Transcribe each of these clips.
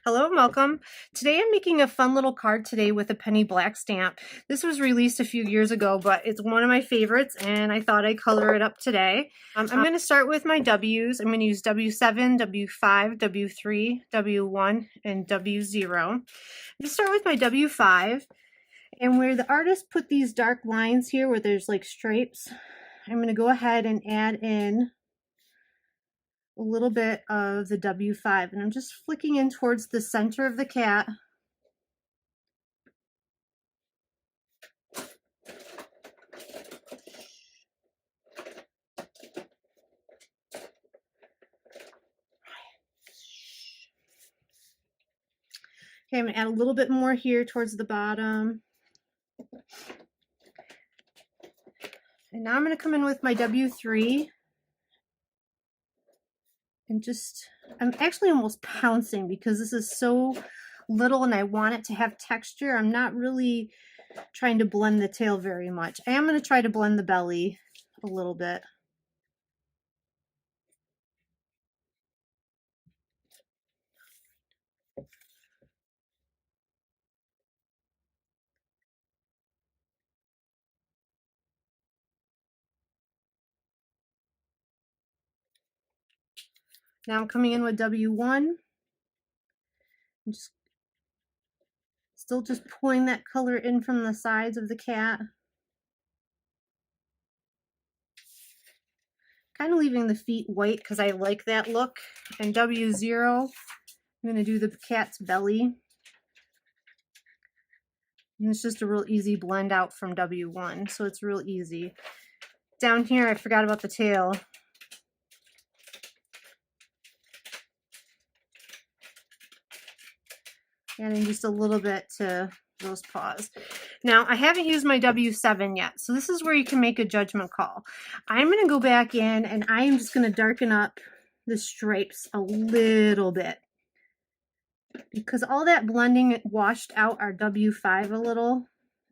Hello and welcome. Today I'm making a fun little card today with a penny black stamp. This was released a few years ago, but it's one of my favorites and I thought I'd color it up today. I'm going to start with my W's. I'm going to use W7, W5, W3, W1, and W0. I'm going to start with my W5, and where the artist put these dark lines here where there's like stripes, I'm going to go ahead and add in a little bit of the W5, and I'm just flicking in towards the center of the cat. Okay, I'm going to add a little bit more here towards the bottom. And now I'm going to come in with my W3 and just, I'm actually almost pouncing because this is so little and I want it to have texture. I'm not really trying to blend the tail very much. I am going to try to blend the belly a little bit. Now I'm coming in with W1. I'm still just pulling that color in from the sides of the cat. Kind of leaving the feet white because I like that look. And W0, I'm going to do the cat's belly. And it's just a real easy blend out from W1, so it's real easy. Down here, I forgot about the tail. Adding just a little bit to those paws. Now, I haven't used my W7 yet, so this is where you can make a judgment call. I'm going to go back in and I am just going to darken up the stripes a little bit, because all that blending washed out our W5 a little.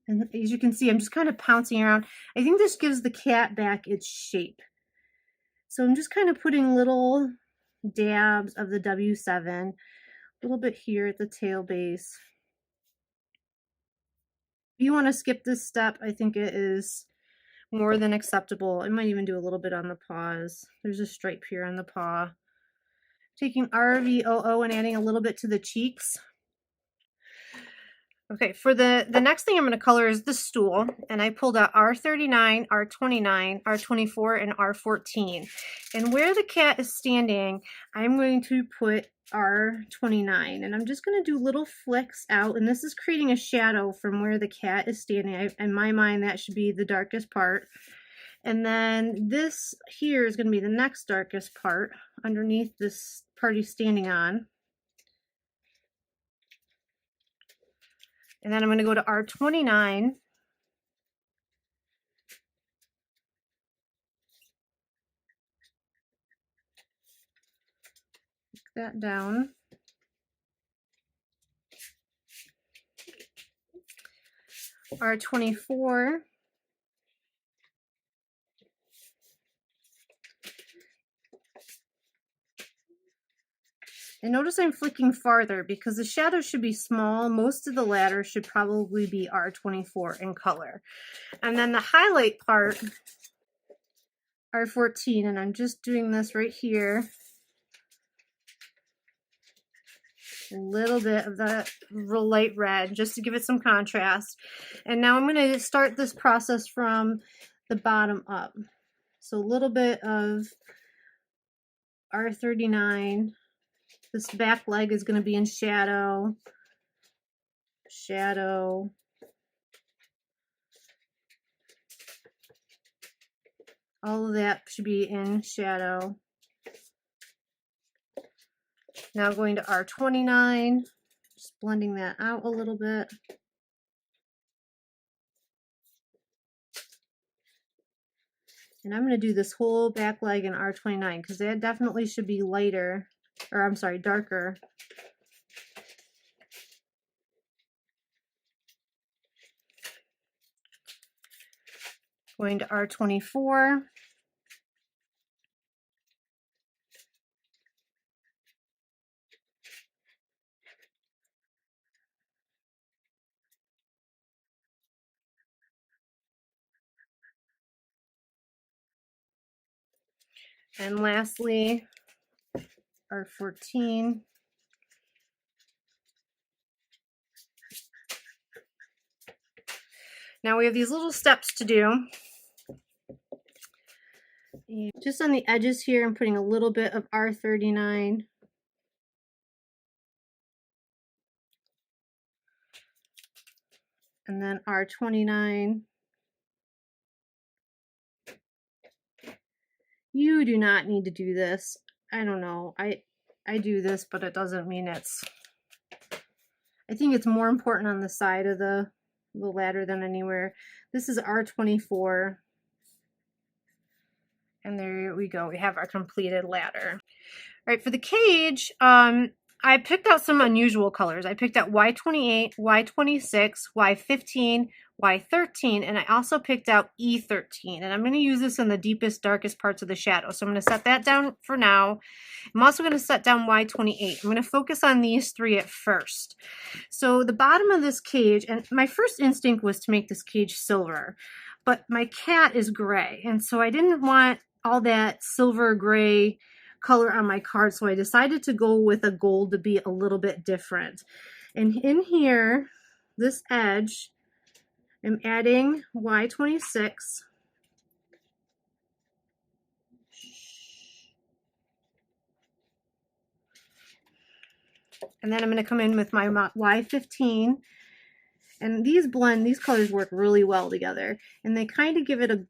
And as you can see, I'm just kind of pouncing around. I think this gives the cat back its shape. So I'm just kind of putting little dabs of the W7, a little bit here at the tail base. If you want to skip this step, I think it is more than acceptable. I might even do a little bit on the paws. There's a stripe here on the paw. Taking RVOO and adding a little bit to the cheeks. Okay, for the next thing I'm going to color is the stool, and I pulled out R39, R29, R24, and R14. And where the cat is standing, I'm going to put R29, and I'm just going to do little flicks out, and this is creating a shadow from where the cat is standing. In my mind, that should be the darkest part. And then this here is going to be the next darkest part underneath this part he's standing on. And then I'm going to go to R29. Take that down. R24. And notice I'm flicking farther because the shadow should be small. Most of the ladder should probably be R24 in color. And then the highlight part, R14, and I'm just doing this right here. A little bit of that real light red just to give it some contrast. And now I'm going to start this process from the bottom up. So a little bit of R39. This back leg is going to be in shadow. Shadow. All of that should be in shadow. Now going to R29, just blending that out a little bit. And I'm going to do this whole back leg in R29 because that definitely should be lighter, or I'm sorry, darker. Going to R24. And lastly, our 14. Now we have these little steps to do. Just on the edges here, I'm putting a little bit of R39. And then R29. You do not need to do this. I don't know. I do this, but it doesn't mean it's... I think it's more important on the side of the ladder than anywhere. This is R24. And there we go. We have our completed ladder. All right, for the cage, I picked out some unusual colors. I picked out Y28, Y26, Y15, Y13, and I also picked out E13. And I'm going to use this in the deepest, darkest parts of the shadow. So I'm going to set that down for now. I'm also going to set down Y28. I'm going to focus on these three at first. So the bottom of this cage, and my first instinct was to make this cage silver, but my cat is gray, and so I didn't want all that silver gray color on my card, so I decided to go with a gold to be a little bit different. And in here, this edge, I'm adding Y26. And then I'm going to come in with my Y15. And these colors work really well together. And they kind of give it a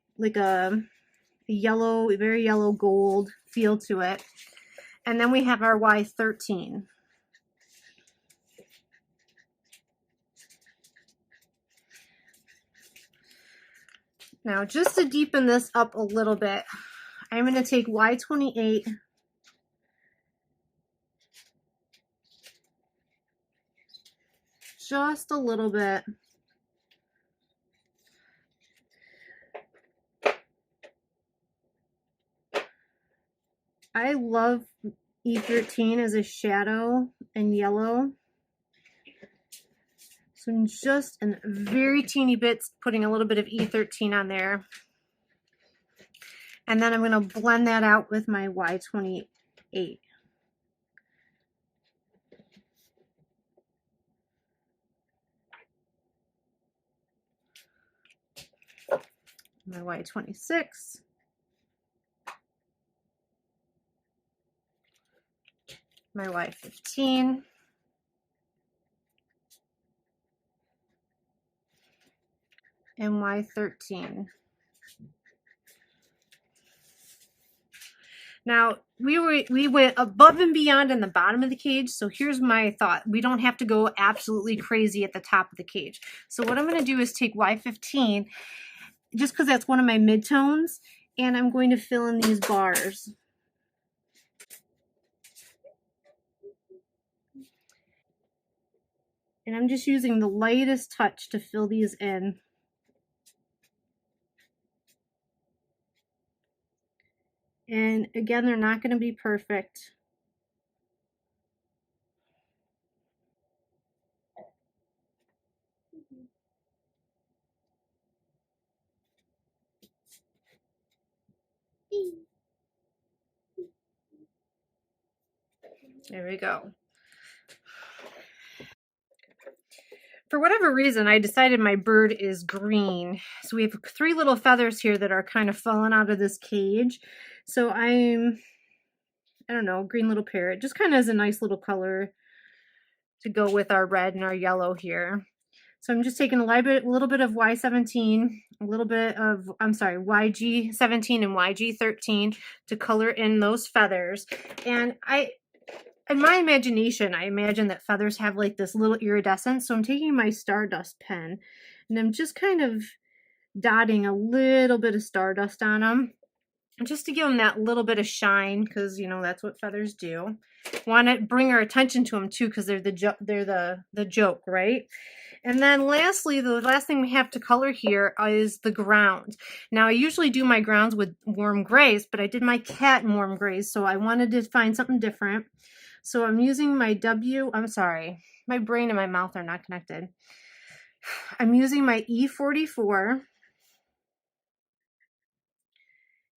yellow, very yellow gold feel to it. And then we have our Y13. Now, just to deepen this up a little bit, I'm going to take Y28 just a little bit. I love E13 as a shadow and yellow. So I'm just in very teeny bits putting a little bit of E13 on there. And then I'm going to blend that out with my Y28. My Y26. My Y15. And Y13. Now, we went above and beyond in the bottom of the cage, so here's my thought. We don't have to go absolutely crazy at the top of the cage. So what I'm going to do is take Y15, just because that's one of my midtones, and I'm going to fill in these bars. And I'm just using the lightest touch to fill these in. And again, they're not going to be perfect. There we go. For whatever reason, I decided my bird is green. So we have 3 little feathers here that are kind of falling out of this cage. So I don't know, green little parrot. Just kind of as a nice little color to go with our red and our yellow here. So I'm just taking a little bit of Y17, a little bit of, YG17 and YG13 to color in those feathers. And in my imagination, I imagine that feathers have like this little iridescence. So I'm taking my Stardust pen and I'm just kind of dotting a little bit of stardust on them just to give them that little bit of shine, because you know that's what feathers do. Want to bring our attention to them too, because they're the joke, right? And then lastly, the last thing we have to color here is the ground. Now I usually do my grounds with warm grays, but I did my cat in warm grays, so I wanted to find something different. So I'm using my my brain and my mouth are not connected. I'm using my E44.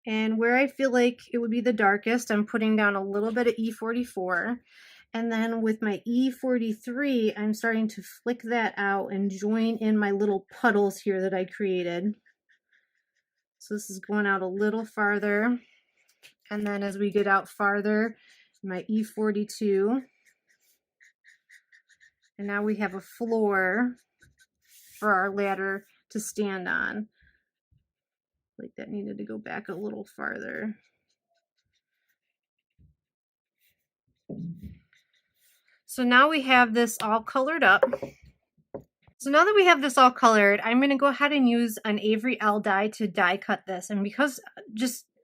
And where I feel like it would be the darkest, I'm putting down a little bit of E44. And then with my E43, I'm starting to flick that out and join in my little puddles here that I created. So this is going out a little farther. And then as we get out farther, my E42. And now we have a floor for our ladder to stand on. Like that needed to go back a little farther. So now we have this all colored up. So now that we have this all colored, I'm going to go ahead and use an Avery L die to die cut this. And because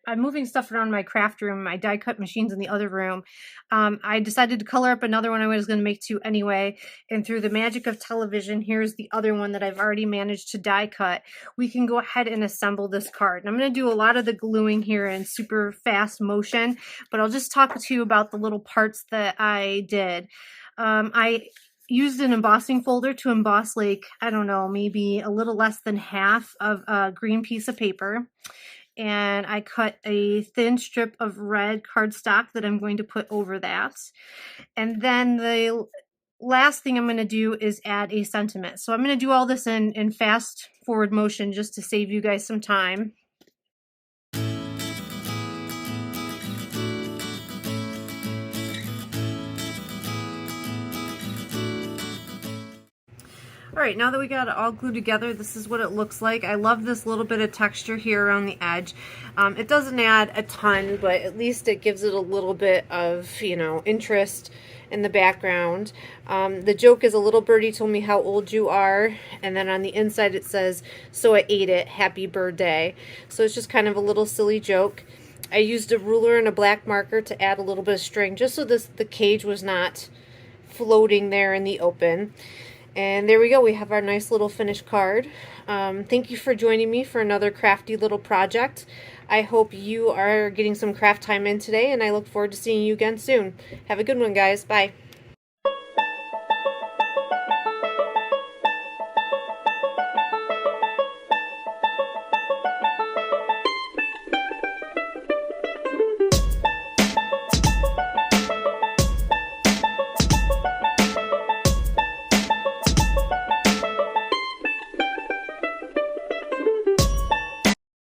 I'm moving stuff around my craft room, my die cut machine's in the other room, I decided to color up another one I was going to make two anyway. And through the magic of television, here's the other one that I've already managed to die cut. We can go ahead and assemble this card. And I'm going to do a lot of the gluing here in super fast motion, but I'll just talk to you about the little parts that I did. I used an embossing folder to emboss, like, I don't know, maybe a little less than half of a green piece of paper. And I cut a thin strip of red cardstock that I'm going to put over that. And then the last thing I'm going to do is add a sentiment. So I'm going to do all this in fast forward motion just to save you guys some time. All right, now that we got it all glued together, this is what it looks like. I love this little bit of texture here around the edge. It doesn't add a ton, but at least it gives it a little bit of, you know, interest in the background. The joke is a little birdie told me how old you are, and then on the inside it says, so I ate it, happy birthday. So it's just kind of a little silly joke. I used a ruler and a black marker to add a little bit of string, just so the cage was not floating there in the open. And there we go, we have our nice little finished card. Thank you for joining me for another crafty little project. I hope you are getting some craft time in today, and I look forward to seeing you again soon. Have a good one, guys. Bye.